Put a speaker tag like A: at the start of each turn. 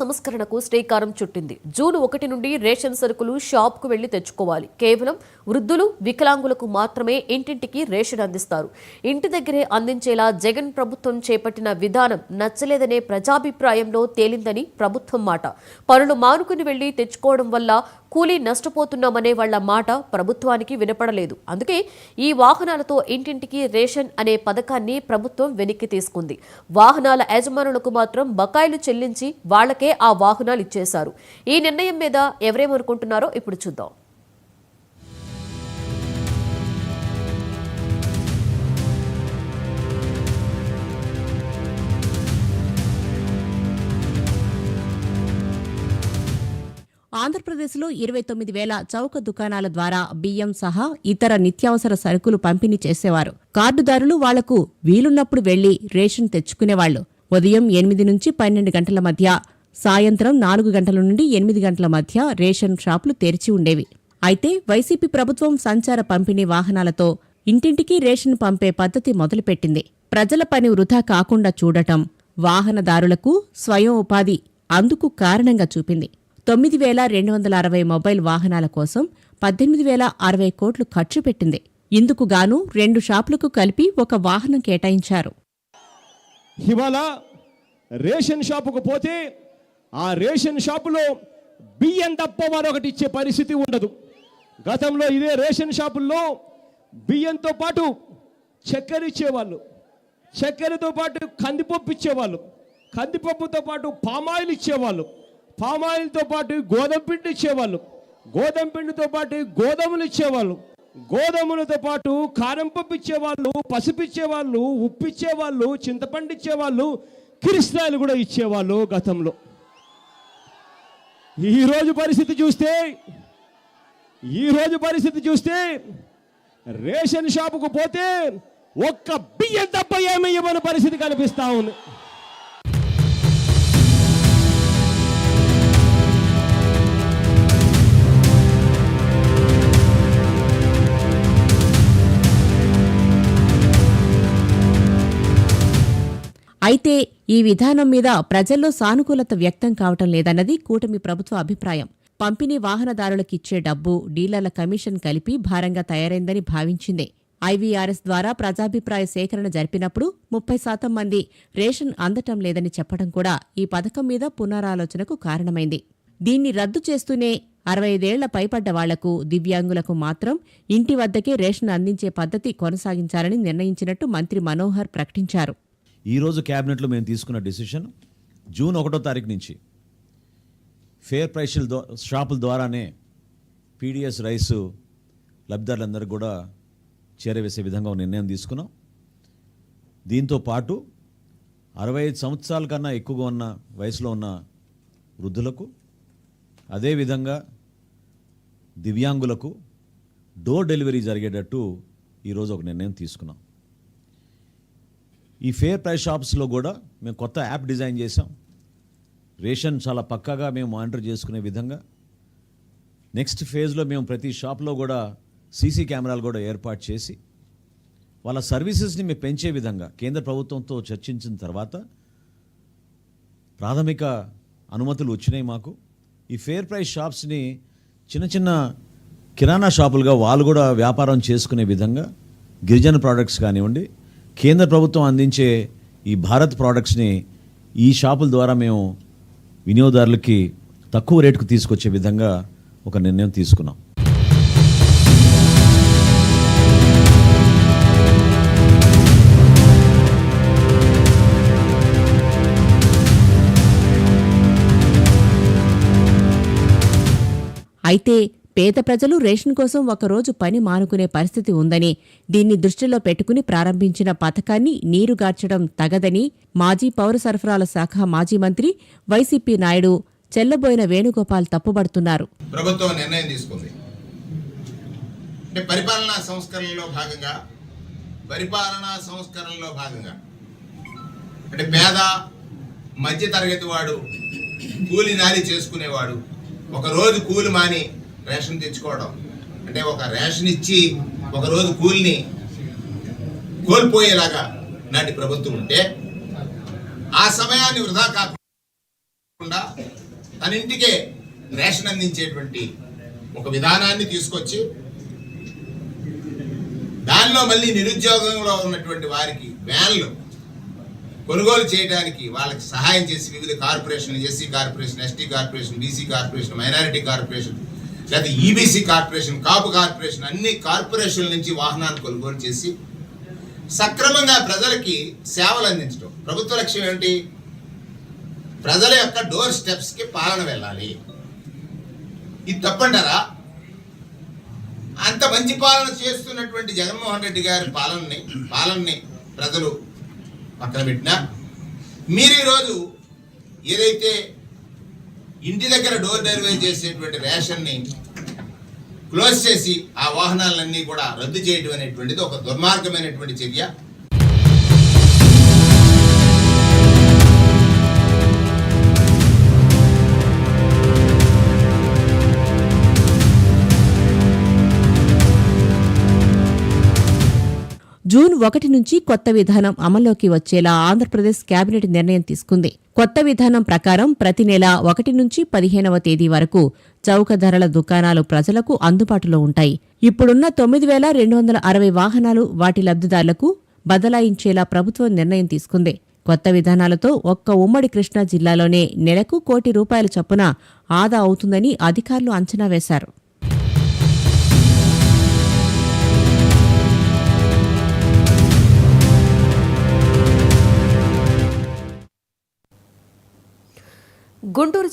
A: సంస్కరణకు శ్రీకారం చుట్టింది. జూన్ 1 నుండి రేషన్ సరుకులు షాప్కు వెళ్లి తెచ్చుకోవాలి. కేవలం వృద్ధులు, వికలాంగులకు మాత్రమే ఇంటింటికి రేషన్ అందిస్తారు. ఇంటి దగ్గరే అందించేలా జగన్ ప్రభుత్వం చేపట్టిన విధానం నచ్చలేదనే ప్రజాభిప్రాయంలో తేలిందని ప్రభుత్వం మాట. పనులు మానుకుని వెళ్లి తెచ్చుకోవడం వల్ల కూలీ నష్టపోతున్నామనే వాళ్ల మాట ప్రభుత్వానికి వినపడలేదు. అందుకే ఈ వాహనాలతో ఇంటింటికి రేషన్ అనే పథకాన్ని ప్రభుత్వం వెనక్కి తీసుకుంది. వాహనాల యజమానులకు మాత్రం బకాయిలు చెల్లించి వాళ్లకే ఆ వాహనాలు ఇచ్చేశారు. ఈ నిర్ణయం మీద ఎవరేమనుకుంటున్నారో ఇప్పుడు చూద్దాం.
B: ఆంధ్రప్రదేశ్లో 29,000 చౌక దుకాణాల ద్వారా బియ్యం సహా ఇతర నిత్యావసర సరుకులు పంపిణీ చేసేవారు. కార్డుదారులు వాళ్లకు వీలున్నప్పుడు వెళ్లి రేషన్ తెచ్చుకునేవాళ్లు. ఉదయం 8 నుంచి 12 గంటల మధ్య, సాయంత్రం 4 గంటల నుండి 8 గంటల మధ్య రేషన్ షాపులు తెరిచి ఉండేవి. అయితే వైసీపీ ప్రభుత్వం సంచార పంపిణీ వాహనాలతో ఇంటింటికి రేషన్ పంపే పద్ధతి మొదలుపెట్టింది. ప్రజల పని వృధా కాకుండా చూడటం, వాహనదారులకు స్వయం ఉపాధి అందుకు కారణంగా చూపింది. 9,260 మొబైల్ వాహనాల కోసం 18,060 కోట్లు ఖర్చు పెట్టింది. ఇందుకు గాను 2 షాపులకు కలిపి ఒక వాహనం కేటాయించారు.
C: ఇవాళ రేషన్ షాపుకు పోతే ఆ రేషన్ షాపులో బియ్యం తప్ప మరొకటి ఇచ్చే పరిస్థితి ఉండదు. గతంలో ఇదే రేషన్ షాపుల్లో బియ్యంతో పాటు చక్కెర ఇచ్చేవాళ్ళు, చక్కెరతో పాటు కందిపప్పు ఇచ్చేవాళ్ళు, కందిపప్పుతో పాటు పామాయిల్ ఇచ్చేవాళ్ళు, పామాయిల్తో పాటు గోధుమ పిండి ఇచ్చేవాళ్ళు, గోధుమ పిండితో పాటు గోధుమలు ఇచ్చేవాళ్ళు, గోధుమలతో పాటు కారం పప్పు ఇచ్చేవాళ్ళు, పసుపు ఇచ్చేవాళ్ళు, ఉప్పు ఇచ్చేవాళ్ళు, చింతపండు ఇచ్చేవాళ్ళు, కిరిస్తాయిలు కూడా ఇచ్చేవాళ్ళు గతంలో. ఈరోజు పరిస్థితి చూస్తే రేషన్ షాపుకు పోతే ఒక్క బియ్యం తప్ప ఏమీ ఇవ్వని పరిస్థితి కనిపిస్తా ఉంది.
B: అయితే ఈ విధానం మీద ప్రజల్లో సానుకూలత వ్యక్తం కావటం లేదన్నది కూటమి ప్రభుత్వ అభిప్రాయం. పంపిణీ వాహనదారులకిచ్చే డబ్బు, డీలర్ల కమిషన్ కలిపి భారంగా తయారైందని భావించింది. ఐవీఆర్ఎస్ ద్వారా ప్రజాభిప్రాయ సేకరణ జరిపినప్పుడు 30% మంది రేషన్ అందటం లేదని చెప్పడం కూడా ఈ పథకం మీద పునరాలోచనకు కారణమైంది. దీన్ని రద్దు చేస్తూనే 65 ఏళ్ల పైపడ్డ వాళ్లకు, దివ్యాంగులకు మాత్రం ఇంటి వద్దకే రేషన్ అందించే పద్ధతి కొనసాగించాలని నిర్ణయించినట్టు మంత్రి మనోహర్ ప్రకటించారు.
D: ఈరోజు క్యాబినెట్లో మేము తీసుకున్న డిసిషన్ జూన్ 1వ తారీఖు నుంచి ఫేర్ ప్రైస్ షాపుల ద్వారానే పీడిఎస్ రైసు లబ్ధిదారులందరికీ కూడా చేరవేసే విధంగా నిర్ణయం తీసుకున్నాం. దీంతో పాటు 65 సంవత్సరాల కన్నా ఎక్కువగా ఉన్న వయసులో ఉన్న వృద్ధులకు, అదేవిధంగా దివ్యాంగులకు డోర్ డెలివరీ జరిగేటట్టు ఈరోజు ఒక నిర్ణయం తీసుకున్నాం. ఈ ఫేర్ ప్రైస్ షాప్స్లో కూడా మేము కొత్త యాప్ డిజైన్ చేసాం. రేషన్ చాలా పక్కాగా మేము మానిటర్ చేసుకునే విధంగా నెక్స్ట్ ఫేజ్లో మేము ప్రతి షాప్లో కూడా సీసీ కెమెరాలు కూడా ఏర్పాటు చేసి వాళ్ళ సర్వీసెస్ని మేము పెంచే విధంగా కేంద్ర ప్రభుత్వంతో చర్చించిన తర్వాత ప్రాథమిక అనుమతులు వచ్చినాయి మాకు. ఈ ఫేర్ ప్రైస్ షాప్స్ని చిన్న చిన్న కిరాణా షాపులుగా వాళ్ళు కూడా వ్యాపారం చేసుకునే విధంగా గిరిజన ప్రోడక్ట్స్ కానివ్వండి, కేంద్ర ప్రభుత్వం అందించే ఈ భారత్ ప్రోడక్ట్స్ని ఈ షాపుల ద్వారా మేము వినియోగదారులకి తక్కువ రేటుకు తీసుకొచ్చే విధంగా ఒక నిర్ణయం తీసుకున్నాం.
B: అయితే పేద ప్రజలు రేషన్ కోసం ఒకరోజు పని మానుకునే పరిస్థితి ఉందని, దీన్ని దృష్టిలో పెట్టుకుని ప్రారంభించిన పథకాన్ని నీరుగార్చడం తగదని మాజీ పౌర సరఫరాల శాఖ మాజీ మంత్రి వైసీపీ నాయుడు చెల్లబోయిన వేణుగోపాల్ తప్పుబడుతున్నారు.
E: ప్రభుత్వం నిర్ణయం తీసుకుంది. పరిపాలనా సంస్కరణలో భాగంగా అంటే పేద మధ్య తరగతి వాడు, కూలి నాలి చేసుకునేవాడు ఒకరోజు కూలి మాని రేషన్ తెచ్చుకోవడం అంటే ఒక రేషన్ ఇచ్చి ఒకరోజు కూలిని కోల్పోయేలాగా నాటి ప్రభుత్వం ఉంటే ఆ సమయాన్ని వృధా కాకుండా కాకుండా తన ఇంటికే రేషన్ అందించేటువంటి ఒక విధానాన్ని తీసుకొచ్చి దానిలో మళ్ళీ నిరుద్యోగంలో ఉన్నటువంటి వారికి వ్యాన్లు కొనుగోలు చేయడానికి వాళ్ళకి సహాయం చేసి వివిధ కార్పొరేషన్లు, SC corporation, ST corporation, BC corporation, minority corporation, లేదా ఈబీసీ కార్పొరేషన్, కాపు కార్పొరేషన్, అన్ని కార్పొరేషన్ల నుంచి వాహనాలు కొనుగోలు చేసి సక్రమంగా ప్రజలకి సేవలు అందించడం. ప్రభుత్వ లక్ష్యం ఏంటి? ప్రజల యొక్క డోర్ స్టెప్స్కి పాలన వెళ్ళాలి. ఇది తప్పంటారా? అంత మంచి పాలన చేస్తున్నటువంటి జగన్మోహన్ రెడ్డి గారి పాలనని ప్రజలు పక్కన పెట్టినా, మీరు ఈరోజు ఏదైతే ఇంటి దగ్గర డోర్ డెలివరీ చేసేటువంటి రేషన్ని క్లోజ్ చేసి ఆ వాహనాలన్నీ కూడా రద్దు చేయడం అనేటువంటిది ఒక దుర్మార్గమైనటువంటి చర్య.
B: జూన్ 1 నుంచి కొత్త విధానం అమల్లోకి వచ్చేలా ఆంధ్రప్రదేశ్ కేబినెట్ నిర్ణయం తీసుకుంది. కొత్త విధానం ప్రకారం ప్రతి నెల 1 నుంచి 15వ తేదీ వరకు చౌక ధరల దుకాణాలు ప్రజలకు అందుబాటులో ఉంటాయి. ఇప్పుడున్న 9,260 వాహనాలు వాటి లబ్ధిదారులకు బదలాయించేలా ప్రభుత్వం నిర్ణయం తీసుకుంది. కొత్త విధానాలతో ఒక్క ఉమ్మడి కృష్ణా జిల్లాలోనే నెలకు ₹1 కోటి చొప్పున ఆదా అవుతుందని అధికారులు అంచనా వేశారు.
A: గుంటూరు